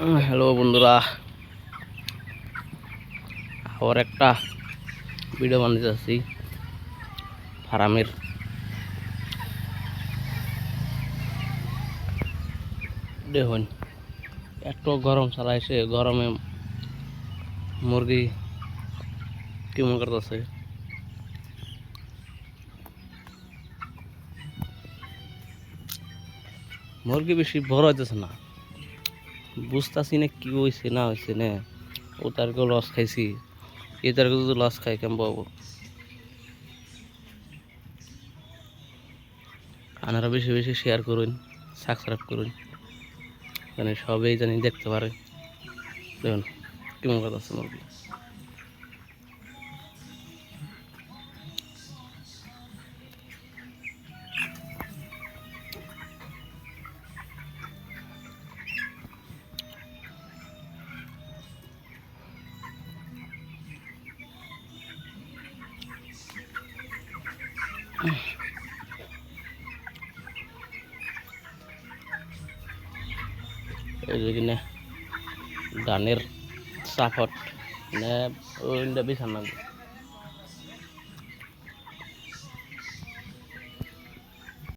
Hello বন্ধুরা, আবার একটা ভিডিও বানাতে যাচ্ছি ফার্মের। দেখুন এত গরম চালাইছে, গরমে মুরগি কেমন করতেছে। মুরগি বেশি বড় হইতেছে না, বুঝতেছি না কি হয়েছে না হয়েছে না। ও তারকেও লস খাইছি, এ তারকে যদি লস খাই কেমন পাবো। আপনারা বেশি বেশি শেয়ার করুন, সাবস্ক্রাইব করুন, জানি সবাই জানি দেখতে পারে। দেখুন কেমন করতেছে মুরগি। এই যে কিনা ধানের সাপট না, ওইটা বিছানা